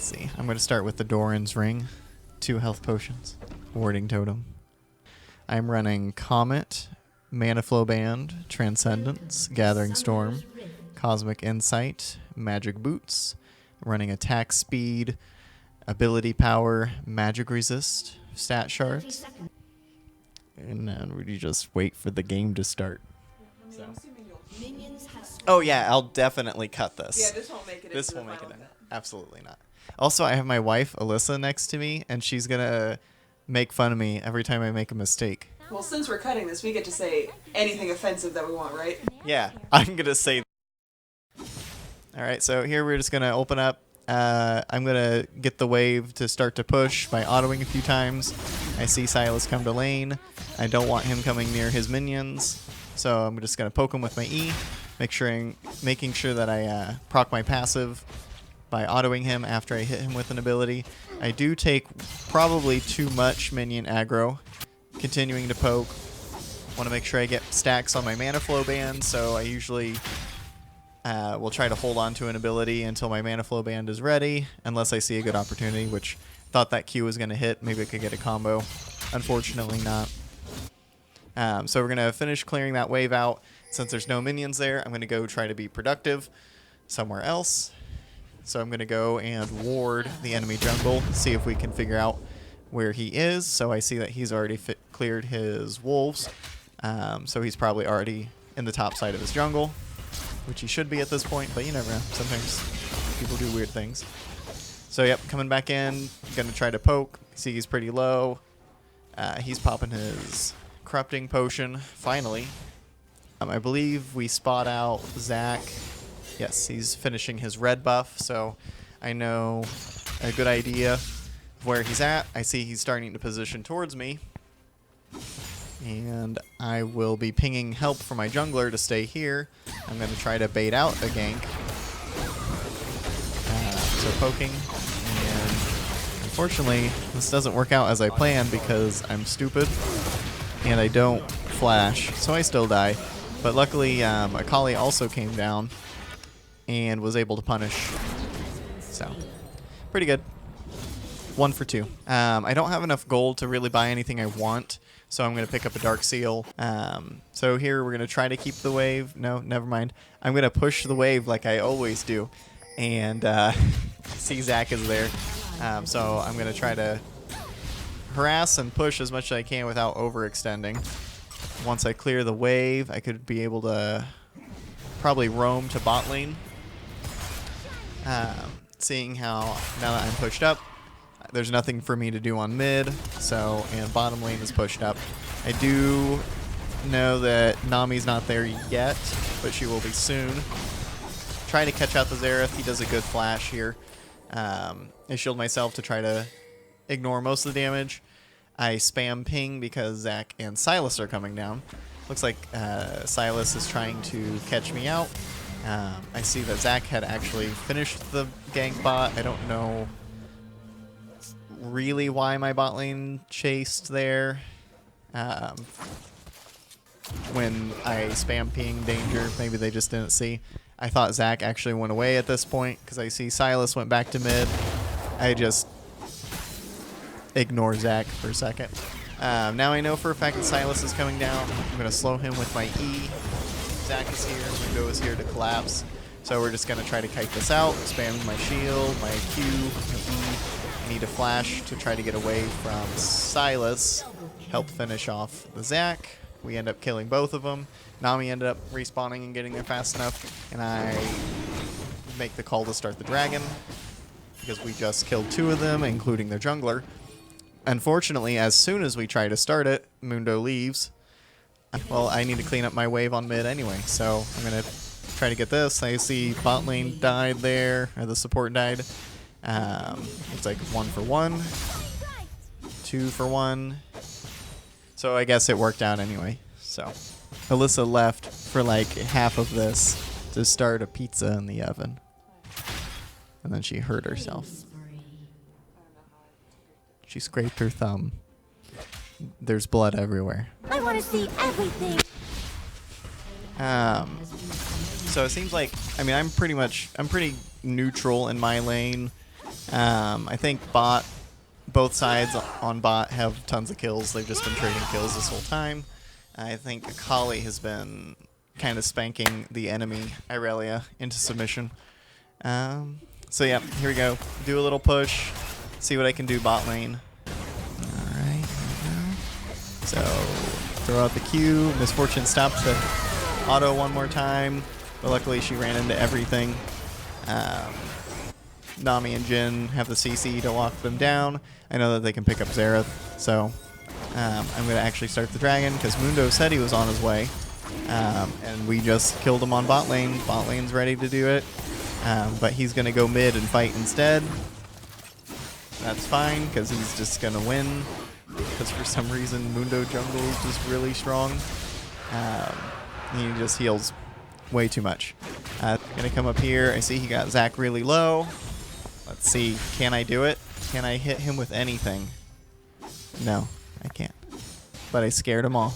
see. I'm going to start with the Doran's Ring. 2 health potions. Warding Totem. I'm running Comet, Mana Flow Band, Transcendence, Gathering Storm, Cosmic Insight, Magic Boots. Running Attack Speed, Ability Power, Magic Resist, Stat Shards. And then we just wait for the game to start. So. Oh yeah, I'll definitely cut this. Yeah, this won't make it. This won't make it in. Absolutely not. Also, I have my wife Alyssa next to me, and she's gonna make fun of me every time I make a mistake. Well, since we're cutting this, we get to say anything offensive that we want, right? Yeah, I'm gonna say. All right, so here we're just gonna open up. I'm gonna get the wave to start to push by autoing a few times. I see Sylas come to lane. I don't want him coming near his minions, so I'm just gonna poke him with my E, making sure that I proc my passive by autoing him after I hit him with an ability. I do take probably too much minion aggro, continuing to poke. Want to make sure I get stacks on my mana flow band, so I usually will try to hold on to an ability until my mana flow band is ready, unless I see a good opportunity, which thought that Q was going to hit. Maybe I could get a combo. Unfortunately not. So we're going to finish clearing that wave out. Since there's no minions there, I'm going to go try to be productive somewhere else. So I'm going to go and ward the enemy jungle, see if we can figure out where he is. So I see that he's already cleared his wolves. So he's probably already in the top side of his jungle, which he should be at this point, but you never know. Sometimes people do weird things. So yep, coming back in, gonna try to poke. See he's pretty low. He's popping his corrupting potion, finally. I believe we spot out Zac. Yes, he's finishing his red buff, so I know a good idea of where he's at. I see he's starting to position towards me. And I will be pinging help for my jungler to stay here. I'm going to try to bait out a gank. So poking. And unfortunately, this doesn't work out as I planned because I'm stupid. And I don't flash, so I still die. But luckily, Akali also came down and was able to punish. So, pretty good. 1 for 2. I don't have enough gold to really buy anything I want. So I'm going to pick up a Dark Seal. So here we're going to try to keep the wave. No, never mind. I'm going to push the wave like I always do. And see Zac is there. So I'm going to try to harass and push as much as I can without overextending. Once I clear the wave, I could be able to probably roam to bot lane. Seeing how now that I'm pushed up, there's nothing for me to do on mid, and bottom lane is pushed up. I do know that Nami's not there yet, but she will be soon. Trying to catch out the Xerath. He does a good flash here. I shield myself to try to ignore most of the damage. I spam ping because Zac and Sylas are coming down. Looks like Sylas is trying to catch me out. I see that Zac had actually finished the gank bot. I don't know really why my bot lane chased there. When I spam ping danger, maybe they just didn't see. I thought Zac actually went away at this point because I see Sylas went back to mid. I just ignore Zac for a second. Now I know for a fact that Sylas is coming down. I'm going to slow him with my E. Zac is here. Window is here to collapse. So we're just going to try to kite this out. Spamming my shield, my Q, my E. I need to flash to try to get away from Sylas. Help finish off the Zac. We end up killing both of them. Nami ended up respawning and getting there fast enough. And I make the call to start the dragon because we just killed 2 of them, including their jungler. Unfortunately, as soon as we try to start it, Mundo leaves. Well, I need to clean up my wave on mid anyway, so I'm going to try to get this. I see bot lane died there, or the support died. It's like 1 for 1, 2 for 1. So I guess it worked out anyway. So Alyssa left for like half of this to start a pizza in the oven. And then she hurt herself. She scraped her thumb. There's blood everywhere. I want to see everything. So it seems like, I mean, I'm pretty neutral in my lane. I think both sides on bot have tons of kills. They've just been trading kills this whole time. I think Akali has been kind of spanking the enemy Irelia into submission. So yeah, here we go. Do a little push. See what I can do bot lane. Alright, here we go. So, throw out the Q. Misfortune stopped the auto one more time. But luckily she ran into everything. Nami and Jhin have the CC to lock them down. I know that they can pick up Xerath. So, I'm going to actually start the dragon because Mundo said he was on his way. And we just killed him on bot lane. Bot lane's ready to do it. But he's going to go mid and fight instead. That's fine, because he's just going to win. Because for some reason, Mundo jungle is just really strong. He just heals way too much. Going to come up here. I see he got Zac really low. Let's see. Can I do it? Can I hit him with anything? No, I can't. But I scared him all.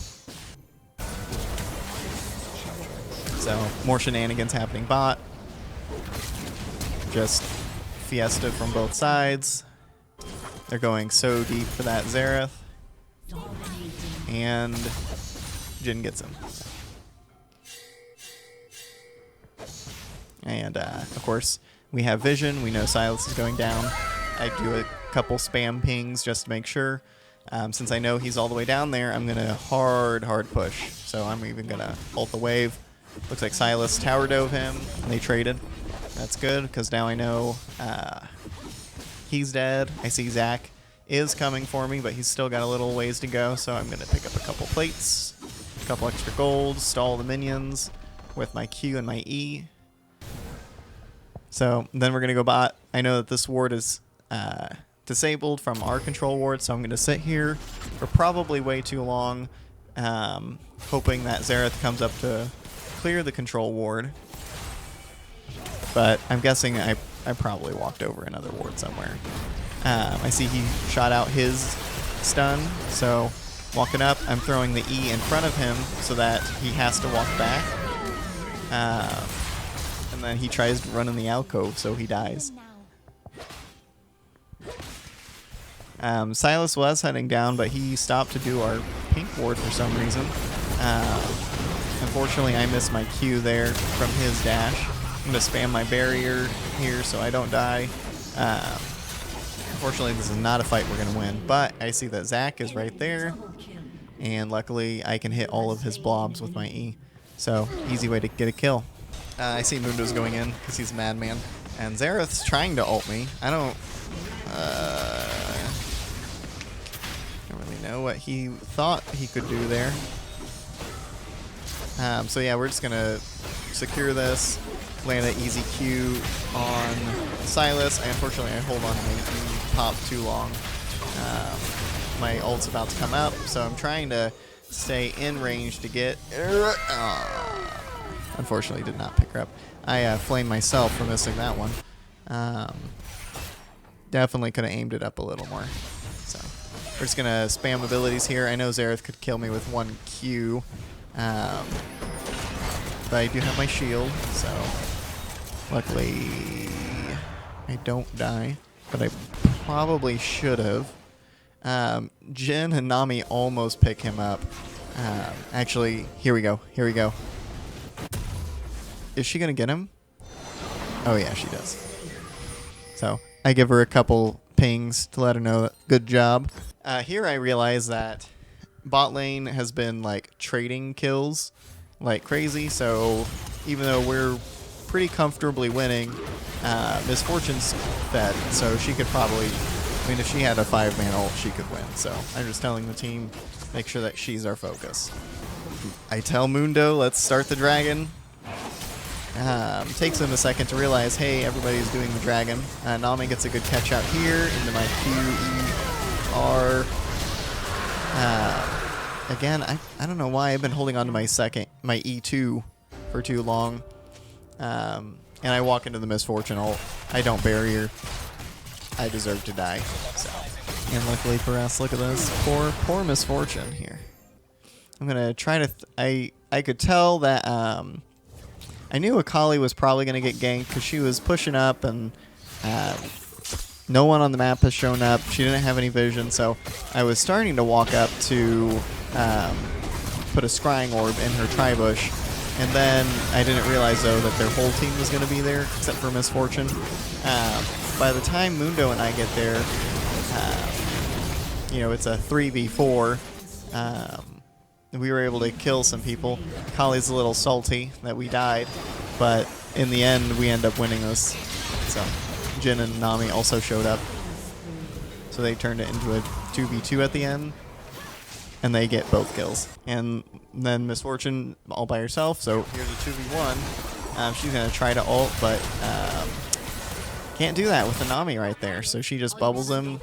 So, more shenanigans happening bot. Just fiesta from both sides. They're going so deep for that Xerath. And Jhin gets him. And, of course, we have vision. We know Sylas is going down. I do a couple spam pings just to make sure. Since I know he's all the way down there, I'm going to hard push. So I'm even going to ult the wave. Looks like Sylas tower dove him. And they traded. That's good, because now I know he's dead. I see Zac is coming for me, but he's still got a little ways to go, so I'm going to pick up a couple plates, a couple extra gold, stall the minions with my Q and my E. So then we're going to go bot. I know that this ward is disabled from our control ward, so I'm going to sit here for probably way too long, hoping that Xerath comes up to clear the control ward. But I'm guessing I probably walked over another ward somewhere. I see he shot out his stun, so walking up, I'm throwing the E in front of him so that he has to walk back. And then he tries to run in the alcove, so he dies. Sylas was heading down, but he stopped to do our pink ward for some reason. Unfortunately, I missed my Q there from his dash. I'm going to spam my barrier here so I don't die. Unfortunately, this is not a fight we're going to win, but I see that Zac is right there, and luckily I can hit all of his blobs with my E. So, easy way to get a kill. I see Mundo's going in because he's a madman, and Xerath's trying to ult me. I don't really know what he thought he could do there. So yeah, we're just going to secure this. Land an easy Q on Sylas. Unfortunately, I hold on to my E pop too long. My ult's about to come up, so I'm trying to stay in range to get... Unfortunately, did not pick her up. I flamed myself for missing that one. Definitely could have aimed it up a little more. So we're just going to spam abilities here. I know Xerath could kill me with one Q. But I do have my shield, so luckily I don't die, but I probably should have. Jhin and Nami almost pick him up. Actually, here we go. Here we go. Is she going to get him? Oh, yeah, she does. So I give her a couple pings to let her know that good job. Here I realize that bot lane has been like trading kills like crazy, so even though we're pretty comfortably winning, Misfortune's fed, so she could probably, I mean, if she had a 5-man ult, she could win. So I'm just telling the team, make sure that she's our focus. I tell Mundo, let's start the dragon. Takes him a second to realize, hey, everybody's doing the dragon. Nami gets a good catch out here into my Q-E-R. Again, I don't know why I've been holding on to my E2 for too long. And I walk into the Misfortune ult. I don't barrier. I deserve to die. So. And luckily for us, look at this. Poor Misfortune here. I'm going to try to... I could tell that... I knew Akali was probably going to get ganked because she was pushing up and No one on the map has shown up. She didn't have any vision, so I was starting to walk up to put a scrying orb in her tri-bush. And then I didn't realize, though, that their whole team was going to be there, except for Misfortune. By the time Mundo and I get there, you know, it's a 3v4. We were able to kill some people. Kali's a little salty that we died, but in the end, we end up winning this. So Jin and Nami also showed up. So they turned it into a 2v2 at the end. And they get both kills. And then Misfortune all by herself, so here's a 2v1. She's going to try to ult, but can't do that with the Nami right there. So she just bubbles him.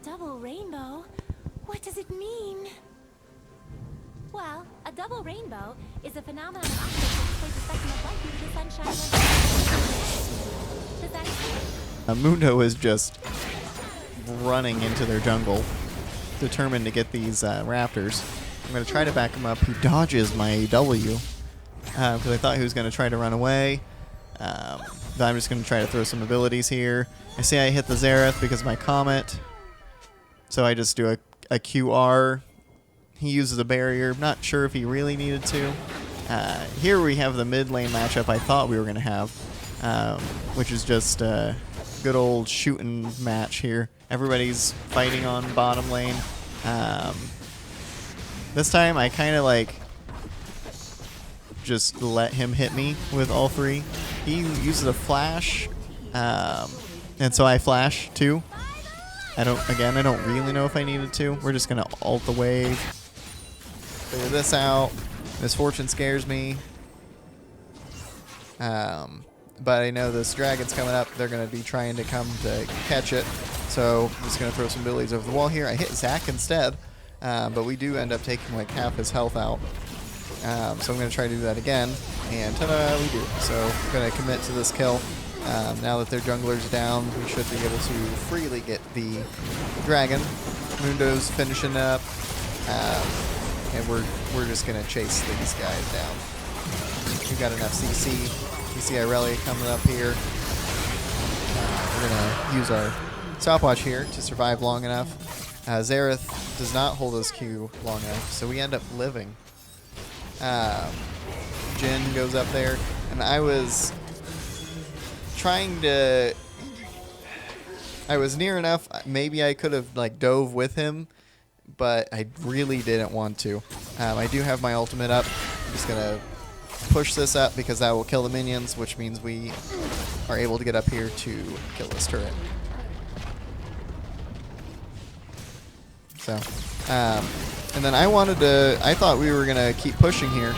Double rainbow? What does it mean? Well, a double rainbow is a phenomenon of optics that displays a spectrum of light due to the sunshine. Does that explain? Mundo is just running into their jungle, determined to get these raptors. I'm going to try to back him up. He dodges my W because I thought he was going to try to run away. But I'm just going to try to throw some abilities here. I see I hit the Xerath because of my Comet. So I just do a QR. He uses a barrier. Not sure if he really needed to. Here we have the mid lane matchup I thought we were going to have, which is just a good old shooting match here. Everybody's fighting on bottom lane. This time I kind of like just let him hit me with all three. He uses a flash, and so I flash too. I don't really know if I needed to. We're just gonna ult the wave. Figure this out. Misfortune scares me. But I know this dragon's coming up. They're going to be trying to come to catch it. So I'm just going to throw some abilities over the wall here. I hit Zac instead. But we do end up taking like half his health out. So I'm going to try to do that again. And ta-da, we do. So I'm going to commit to this kill. Now that their jungler's down, we should be able to freely get the dragon. Mundo's finishing up. And we're just going to chase these guys down. We've got enough CC. You see Irelia coming up here. We're going to use our stopwatch here to survive long enough. Xerath does not hold his Q long enough, so we end up living. Jin goes up there, and I was trying to... I was near enough. Maybe I could have like dove with him, but I really didn't want to. I do have my ultimate up. I'm just going to push this up because that will kill the minions, which means we are able to get up here to kill this turret. So, and then I thought we were going to keep pushing here.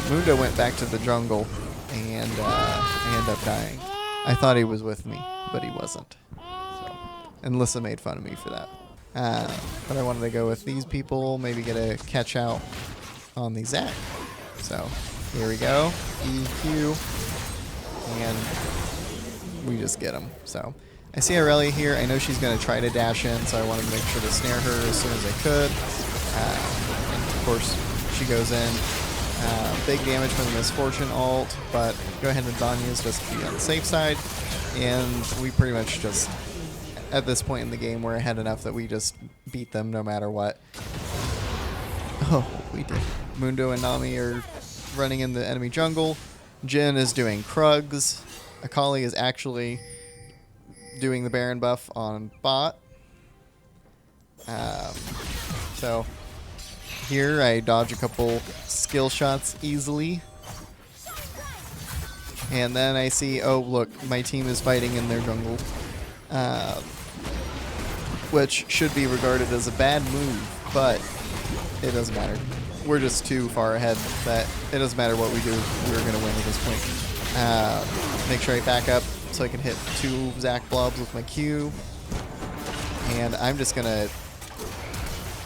Mundo went back to the jungle and I ended up dying. I thought he was with me, but he wasn't. So, and Lissa made fun of me for that. But I wanted to go with these people, maybe get a catch out on the Zac. So, here we go. EQ. And we just get him. So I see Irelia here. I know she's going to try to dash in, so I wanted to make sure to snare her as soon as I could. And of course, she goes in. Big damage from the Misfortune ult, but go ahead and Danya's just to be on the safe side. And we pretty much just, at this point in the game, we're ahead enough that we just beat them no matter what. Oh, we did. Mundo and Nami are running in the enemy jungle. Jin is doing Krugs. Akali is actually doing the Baron buff on bot. So here I dodge a couple skill shots easily. And then I see, oh look, my team is fighting in their jungle. Which should be regarded as a bad move, but it doesn't matter. We're just too far ahead that it doesn't matter what we do, we're going to win at this point. Make sure I back up so I can hit 2 Zac blobs with my Q. And I'm just going to...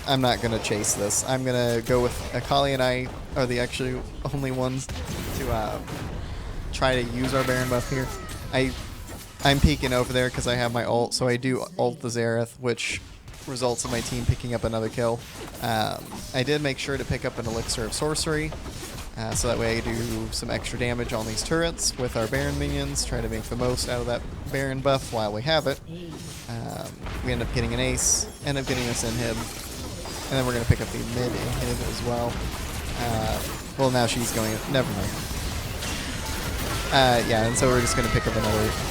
I'm not going to chase this. I'm going to go with... Akali and I are the actually only ones to try to use our Baron buff here. I'm peeking over there because I have my ult, so I do ult the Xerath, which results in my team picking up another kill. I did make sure to pick up an Elixir of Sorcery, So that way I do some extra damage on these turrets with our Baron minions, try to make the most out of that Baron buff while we have it. We end up getting an ace, end up getting this inhib, and then we're going to pick up the mid inhib as well. Well, now she's going, never mind. Yeah, and so we're just going to pick up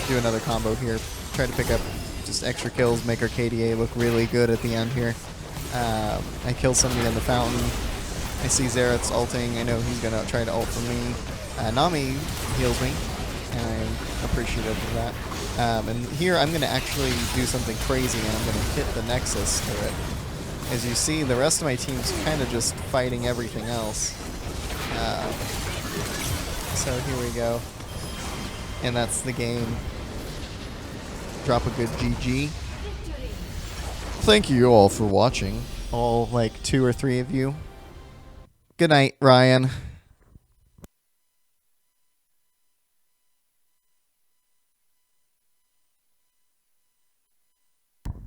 do another combo here, try to pick up just extra kills, make our KDA look really good at the end here. I kill somebody in the fountain. I see Xerath's ulting. I know he's going to try to ult for me. Nami heals me, and I'm appreciative of that. And here I'm going to actually do something crazy, and I'm going to hit the Nexus turret. As you see, the rest of my team's kind of just fighting everything else. So here we go. And that's the game. Drop a good GG. Thank you all for watching. All like 2 or 3 of you. Good night, Ryan.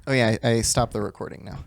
Oh yeah, I stopped the recording now.